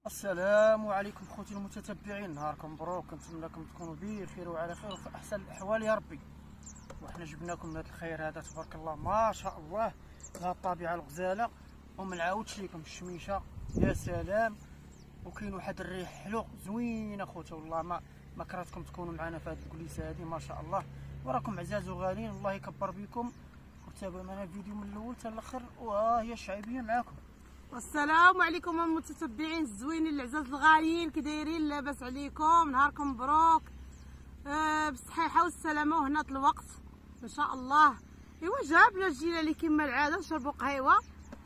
السلام عليكم خوتي المتتبعين، نهاركم مبروك. كنتمنىكم تكونوا بخير وعلى خير وفي احسن الاحوال يا ربي. وحنا جبناكم هذا الخير هذا تبارك الله ما شاء الله، هذه الطبيعه الغزاله وما نعاودش لكم الشميشه يا سلام. وكاين واحد الريح حلو زوين اخوتي، والله ما كرهتكم تكونوا معنا في هذه الكليسه هذه ما شاء الله. وراكم عزاز وغاليين، الله يكبر بكم وتابعوا معنا الفيديو من الاول حتى الاخر. وهي الشعبيه معاكم. والسلام عليكم المتتبعين الزوينين العزاز الغاليين، كي دايرين؟ لاباس عليكم؟ نهاركم مبروك بالصحيحه والسلامه وهنا الوقت ان شاء الله. ايوا جابنا الجيلالي كما العاده نشربوا قهوه.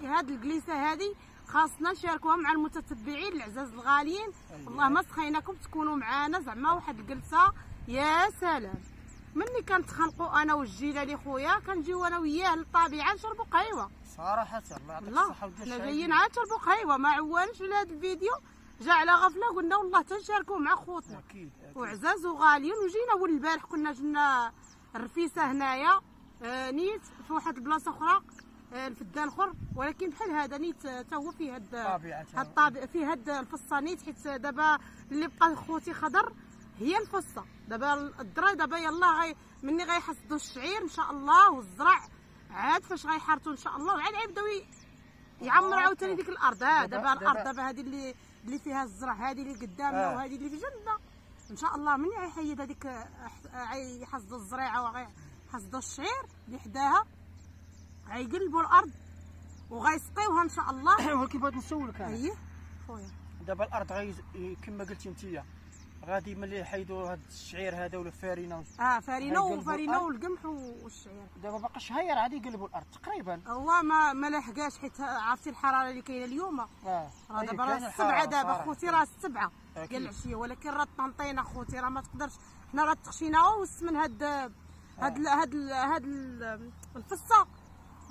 هاد الجليسه هذه خاصنا نشاركوها مع المتتبعين العزاز الغاليين. والله ما سخيناكم تكونوا معانا، زعما واحد الجلسه يا سلام. مني كنتخانقوا انا والجيلالي خويا كنجيو انا وياه للطبيعه نشربوا قهوه صراحه. الله يعطيك الصحه ودير حنا جايين عاد نشربوا قهوه، ما عوانش على هذا الفيديو، جا على غفله قلنا والله تنشاركوا مع خوتنا اكيد وعزاز وغاليين. وجينا اول البارح كنا جنا الرفيسه هنايا نيت في واحد البلاصه اخرى الفدان اخر، ولكن بحال هذا نيت حتى هو في هاد الطابع في هاد الفصه نيت، حيت دابا اللي بقى خوتي خضر هي الفصه. دابا الدرا دابا يلاه مني غيحصدوا الشعير ان شاء الله والزرع عاد فاش غيحرثوا ان شاء الله، وعاد غيبداو يعمروا عاوتاني ديك الارض. دابا الارض دابا هذه اللي فيها الزرع، هذه اللي قدامنا وهذه اللي في جنبنا ان شاء الله. من غيحيد هذيك غيحصدوا الزريعه وغيحصدوا الشعير اللي حداها، غيقلبوا الارض وغيسقيوها ان شاء الله. ولكن بغيت نسولك انا، اييه خويا، دابا الارض كما قلتي انتيا غادي ملي يحيدوا هذا الشعير هذا ولا فارينه فارينه والقمح والشعير، دابا باقاش هاير عاد يقلبوا الارض تقريبا. هو ما لحقاش، حيت عرفتي الحراره اللي كاينه اليوم. راه دابا راه السبعه، دابا خوتي راه السبعه ديال العشيه، ولكن راه الطنطينه خوتي راه ما تقدرش. حنا راه تخشينا وس من هاد الفصه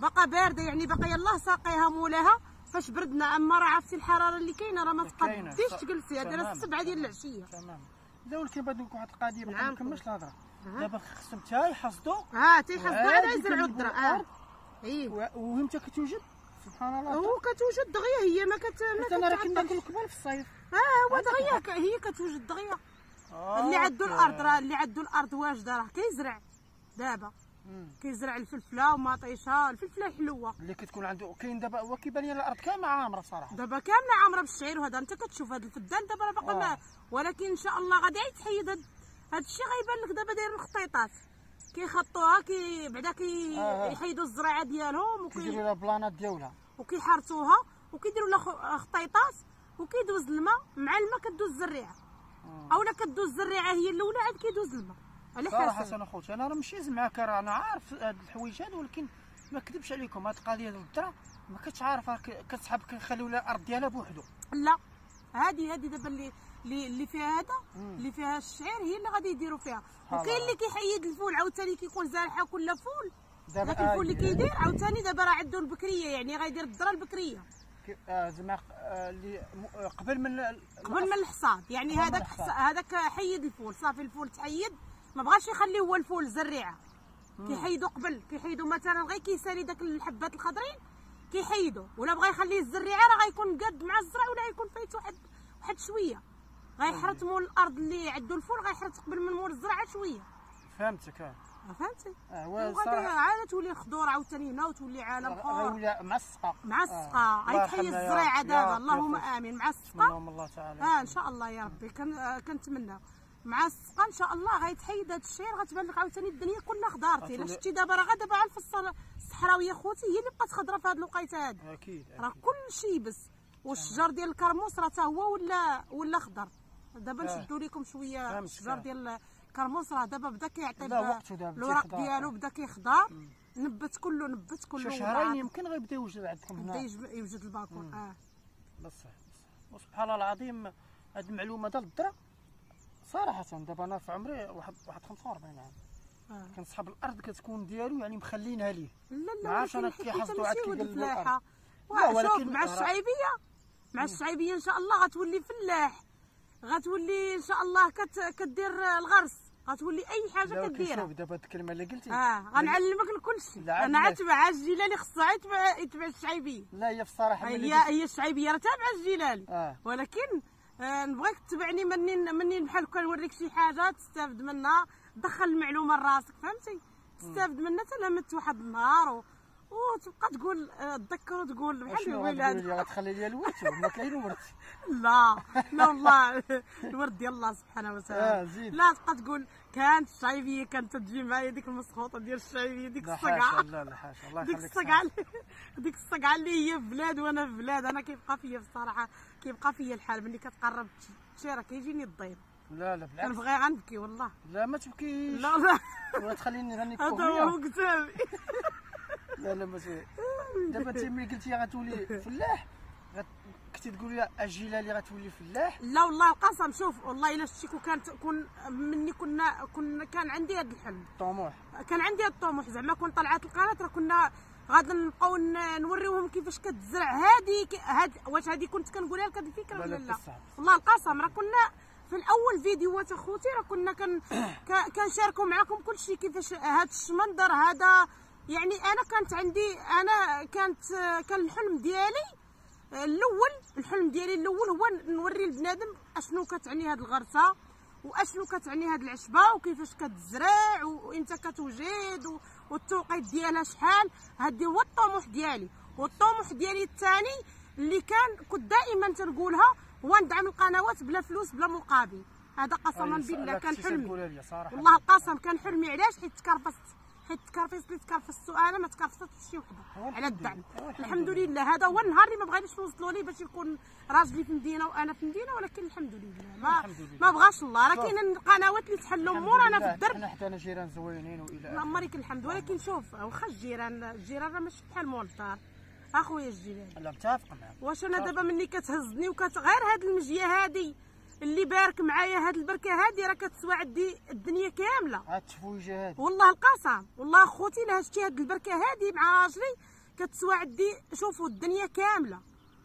باقا بارده، يعني باقا يلاه ساقيها مولاها فاش بردنا. اما راه عرفتي الحراره اللي كاينه راه ما تقديش تجلسي. هذه راه السبعه ديال العشيه. تمام. لا ولكن بغيت نقول واحد القضيه ما كملش الهضره. دابا خصهم حتى يحصدوا تيحصدوا عاد يزرعوا الذره. وامتى كتوجد؟ سبحان الله. هو كتوجد دغيا، هي ما انا راه كنا ناكل قبل في الصيف. هو دغيا هي كتوجد دغيا. اللي عنده الارض راه اللي عنده الارض واجده راه كيزرع دابا، كيزرع الفلفله ومطيشه، الفلفله حلوه اللي كتكون عنده. كاين دابا هو كيبان لي الارض كامله عامره صراحه، دابا كامله عامره بالشعير. وهذا انت كتشوف هذا الفدان دابا راه باقي ما، ولكن ان شاء الله غادي يتحيد هذا الشيء. غيبان لك دابا دايرين الخطيطات كيخطوها بعدا كيحيدوا الزراعه ديالهم وكيديروا لها بلانات ديالها وكيحرثوها وكيديروا لها خطيطات، وكيدوز الماء مع الماء كدوز الزريعه، اولا كدوز الزريعه هي الاولى عاد كيدوز الماء. على صراحه انا خوتي انا راه ماشي معاك، راه انا عارف هاد الحوايج هادو، ولكن ما كذبش عليكم هاد القضيه ديال الذره ما كنتش عارفها. كتسحب كنخليو لها الارض ديالها بوحدو. لا هذه دابا اللي فيها هذا اللي فيها الشعير هي اللي غادي يديروا فيها. وكاين اللي كيحيد الفول عاوتاني كيكون زارعها كل فول. دابا الفول اللي كيدير عاوتاني دابا راه عنده البكريه، يعني غيدير الذره البكريه زعما اللي قبل من الحصاد. يعني هذاك حيد الفول صافي، الفول تحيد ما بغاش يخليه هو الفول الزريعه، كيحيدوا قبل، كيحيدوا مثلا غير كيسالي داك الحبات الخضرين كيحيدوا، ولا بغا يخليه الزريعه راه غيكون قاد مع الزرع ولا غيكون فايت واحد شويه. غيحرث مول الارض اللي عنده الفول غيحرث قبل من مول الزرعه شويه. فهمتك فهمتي. وغادي عاد تولي خضور عاوتاني هنا وتولي عالم اخر. غيولي مع السقا غيتحيد الزريعه دابا، اللهم امين. مع السقا الله تعالى ان شاء الله يا ربي. كنتمنى مع السقا ان شاء الله غيتحيد هذا الشيء، غتبان لك عاوتاني الدنيا كلها خضارتي. الا شفتي دابا راه دابا على الفصه الصحراويه خوتي هي اللي بقات خضره في هذه الوقيته هذه. اكيد راه كل شيء بس. والشجر ديال الكرموس راه حتى هو ولا خضر. دابا نشدوا لكم شويه الشجر ديال الكرموس راه دابا بدا كيعطي الورق ديالو، بدا كيخضر. نبت كله شهرين يمكن غيبدا يوجد عندكم هنا، بدا يوجد الباكون. بصح وسبحان الله العظيم هاد المعلومه ديال الذره صراحه. دابا انا في عمري واحد 45 عام كنصحاب الارض كتكون ديالو، يعني مخلينها ليه. لا عارف انا كيحصدوا عاد كيقلبوا الارض. ولكن مع الشعيبيه ان شاء الله غتولي فلاح، غتولي ان شاء الله كدير الغرس غتولي اي حاجه كديرها. شوف دابا هاد الكلمه اللي قلتي غنعلمك لكلشي. انا عاتبع الجيلاني، خصها يتبع الشعيبيه. لا هي بصراحه هي الشعيبيه راه تابعه الجيلاني. ولكن نبغيك تتبعني منين بحال كنوريك شي حاجه تستافد منها، دخل المعلومه لراسك، فهمتي؟ تستافد منها حتى لمت واحد النهار وتبقى تقول تذكر وتقول بحال الولاد. شنو غتخلي لي الورث؟ ما كاين ورث. لا والله الورد ديال الله سبحانه وتعالى. لا تبقى تقول كانت الشعيبيه كانت تجي معايا ديك المسخوطه ديال الشعيبيه، ديك الصقعه. لا حاشا الله يخليك. ديك الصقعه اللي هي في بلاد وانا في بلاد. انا كيبقى فيا بصراحه، كيبقى فيا الحال ملي كتقرب تمشي راه كيجيني الضيم. لا بالعكس كنبغي غنبكي والله. لا ما تبكيش. لا تخليني نغني هذا هو كتابي. لا ماشي. دابا انت ملي قلتي غتولي فلاح كنتي تقولي الجيلاني غتولي فلاح. لا والله القسم. شوف والله الا شتي كون مني كان عندي هذا الحلم، الطموح. كان عندي هذا الطموح زعما كون طلعت القناه راه كنا غادي نبقاو نوريوهم كيفاش كتزرع هادي. واش هادي كنت كنقولها لك هذه الفكره ولا لا؟ والله القسم راه كنا في الاول فيديوهات اخوتي راه كنا كنشاركوا معكم كلشي كيفاش هذا الشمندر هذا. يعني انا كان الحلم ديالي الاول هو نوري البنادم اشنو كتعني هاد الغرسه واشنو كتعني هاد العشبه وكيفاش كتزرع وانت كتوجد والتوقيت ديالها شحال. هادي هو الطموح ديالي. والطموح ديالي الثاني اللي كنت دائما تنقولها هو ندعم القنوات بلا فلوس بلا مقابل. هذا قسما بالله كان حلمي والله القسم. كان حلمي علاش؟ حيت تكرفست انا ما تكرفستش شي وحده على الدعم. الحمد لله هذا هو النهار اللي ما بغيناش نوصلوا ليه باش يكون راجلي في المدينه وانا في المدينه. ولكن الحمد لله ما بغاش الله. راه كاين القنوات اللي تحلوا امورنا في الدرب. حنا حدانا جيران زوينين والى الله يليك الحمد. ولكن شوف واخا الجيران راه ماشي بحال مول الدار اخويا الجيران. لا متفق معاك. واش انا دابا مني كتهزني غير هاد المجيه هادي اللي بارك معايا هاد البركه هادي راه كتسوى عندي الدنيا كامله. هاد التفويجه هادي والله القسم والله اخوتي الا هزتي هاد البركه هادي مع راجلي كتسوى عندي. شوفوا الدنيا كامله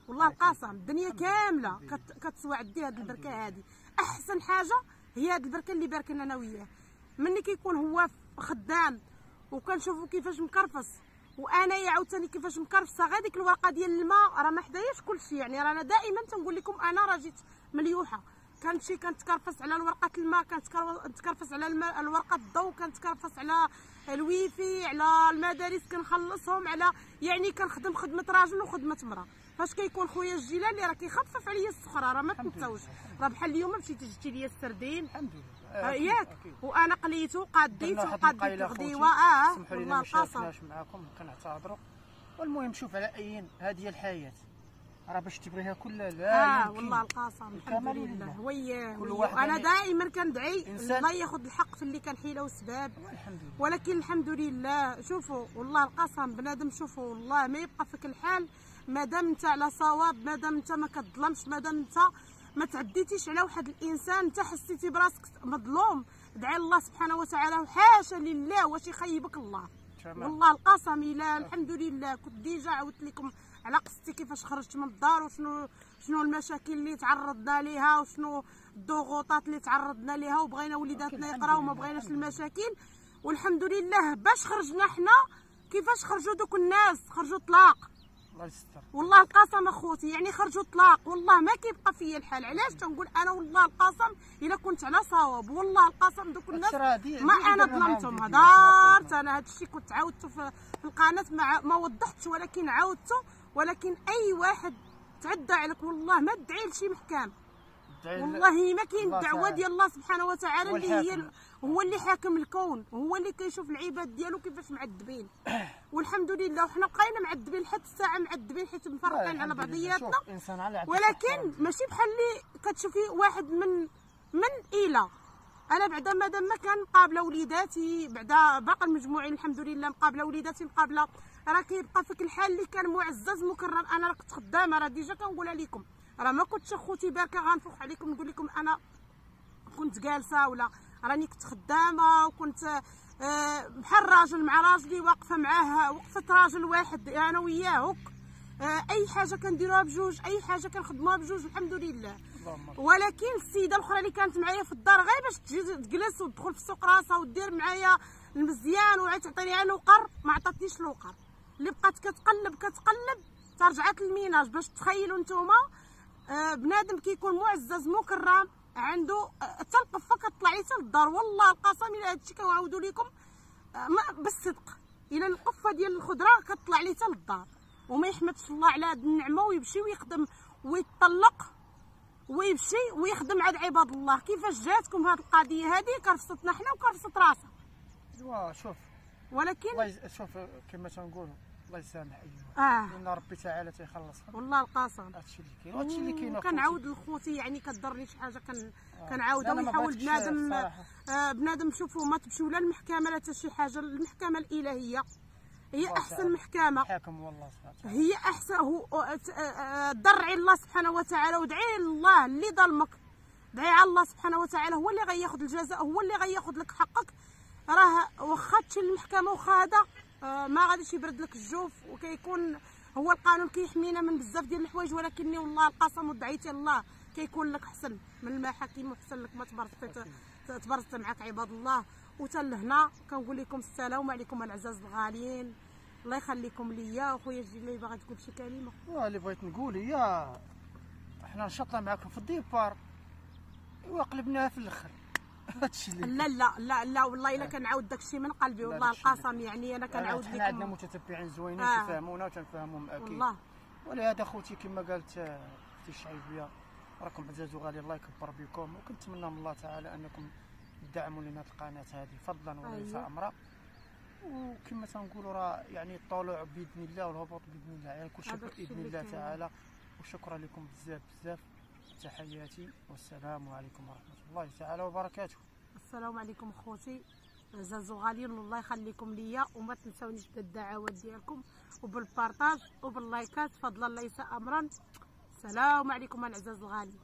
والله القسم الدنيا كامله كتسوى عندي هاد البركه هادي. احسن حاجه هي هاد البركه اللي باركنا انا وياه. مني كيكون هو خدام وكنشوفوا كيفاش مكرفس وانا عاوتاني كيفاش مكرفسه غير ديك الورقه ديال الماء راه ما حداياش كلشي. يعني رانا دائما تنقول لكم انا راه جيت مليوحه. كنمشي كنتكرفس على ورقه الماء، كنتكرفس على الورقه الضوء، كنتكرفس على الويفي، على المدارس كنخلصهم، على يعني كنخدم خدمه راجل وخدمه مراه. فاش كيكون خويا الجيلاني راه كيخفف عليا السخره. راه ما تنساوش راه بحال اليوم مشيتي جبتي لي السردين الحمد لله ياك وانا قليته وقاديته وقاديت الغديوه. والله القسم معاكم كنعتذروا. والمهم شوف على اي هذه هي الحياه راه باش تبغيها كلها لا يمكن. والله القسم الحمد لله. وياه انا دائما كندعي الله ياخذ الحق في اللي كان حيله وسباب. ولكن الحمد لله. شوفوا والله القسم بنادم شوفوا والله ما يبقى فيك الحال مادام انت على صواب، مادام انت ما كتظلمش، مادام انت ما تعديتيش على واحد الانسان انت حسيتي براسك مظلوم. دعي الله سبحانه وتعالى وحاشا لله واش يخيبك الله. والله القسم الا الحمد لله. كنت ديجا عاودت لكم على قصتي كيفاش خرجت من الدار وشنو المشاكل اللي تعرضنا ليها وشنو الضغوطات اللي تعرضنا ليها وبغينا وليداتنا يقراو وما بغيناش المشاكل. والحمد لله باش خرجنا حنا كيفاش خرجوا دوك الناس خرجوا طلاق. الله يستر والله القسم اخوتي يعني خرجوا طلاق. والله ما كيبقى فيا الحال. علاش تنقول انا والله القسم الا كنت على صواب. والله القسم دوك الناس ما انا ظلمتهم. هدرت انا هذا الشيء كنت عاودته في القناه ما وضحتش ولكن عاودته. ولكن اي واحد تعدى عليك والله ما تدعي لشي محكام. والله ما كاين الدعوه ديال الله سبحانه وتعالى اللي هي هو اللي حاكم الكون، هو اللي كيشوف العباد ديالو كيفاش معذبين. والحمد لله وحنا بقينا معذبين لحد الساعه معذبين حيت مفرقين على بعضياتنا. ولكن ماشي بحال اللي كتشوفي واحد من الى. انا بعدا مادام ما كان مقابله وليداتي بعدا باقي المجموعين الحمد لله مقابله وليداتي مقابله راه كيبقى فيك الحال اللي كان معزز مكرم. انا راه كنت خدامه راه ديجا كنقولها لكم راه ما كنتش اخوتي باركه غنفوق عليكم نقول لكم انا كنت جالسه ولا راني كنت خدامه وكنت بحال راجل مع راجلي واقفه معاه وقفه راجل واحد انا وياه اي حاجه كنديروها بجوج، اي حاجه كنخدموها بجوج الحمد لله. اللهم ولكن السيده الاخرى اللي كانت معايا في الدار غير باش تجي تجلس وتدخل في السوق راسها ودير معايا المزيان وعاد تعطيني الوقر، ما عطاتنيش الوقر. اللي بقات كتقلب ترجعات للميناج. باش تخيلوا نتوما بنادم كيكون معزز مكرم عنده حتى القفه كطلع لي حتى للدار. والله القسم الا هادشي كنعاودوا لكم بالصدق، الا القفه ديال الخضره كطلع لي حتى للدار وما يحمدش الله على هاد النعمه ويمشي ويخدم ويطلق ويمشي ويخدم عند عباد الله. كيفاش جاتكم هاد القضيه هذه؟ كرفصتنا حنا وكرفصت راسها. ايوا شوف، ولكن الله شوف كما تنقولوا الله يسامح ايوه لان ربي تعالى تيخلصها. والله القسم هادشي اللي كاين وهادشي اللي كاين. كنعاود لخوتي يعني كضرني شي حاجه كنعاودها ويحاول بنادم شوفوا ما تمشيو لا للمحكمه لا حتى شي حاجه. المحكمه الالهيه هي احسن محكمه، حاكم والله سبحانه وتعالى هي احسن. ضرعي الله سبحانه وتعالى ودعي الله اللي ظلمك، دعي على الله سبحانه وتعالى هو اللي غياخذ الجزاء، هو اللي غياخذ لك حقك. راه واخا تمشي للمحكمه واخا هذا ما غاديش يبرد لك الجوف، وكيكون هو القانون كيحمينا من بزاف ديال الحوايج. ولكني والله القسم ودعيتي الله كيكون لك احسن من المحاكم وحسن لك ما تبرزت معك عباد الله. وتا لهنا كنقول لكم السلام عليكم الاعزاز الغاليين، الله يخليكم ليا. خويا جيلي باغي تقول شي كلمه؟ اللي بغيت نقول هي احنا نشطنا معكم في الديبار ايوا قلبناها في الاخر. هادشي اللي لا لا لا لا والله الا كنعاود داكشي من قلبي والله القسم. يعني انا كنعاود لكم، حنا عندنا متتبعين زوينين تفهمونا وتنفهمهم اكيد والله. ولهذا خوتي كما قالت اختي الشعيبيه راكم عزاز وغالي، الله يكبر بكم. وكنتمنى من الله تعالى انكم تدعموا لنا القناه هذه فضلا وليس امرا. وكما تنقولوا راه يعني الطلوع باذن الله والهبوط باذن الله، يعني كل شيء باذن الله تعالى. وشكرا لكم بزاف بزاف. تحياتي والسلام عليكم ورحمه الله تعالى وبركاته. السلام عليكم خوتي عزاز وغاليين، الله يخليكم ليا. وما تنساونيش بالدعوات ديالكم وبالبارطاج وباللايكات فضلا ليس امرا. السلام عليكم الاعزاز الغالي.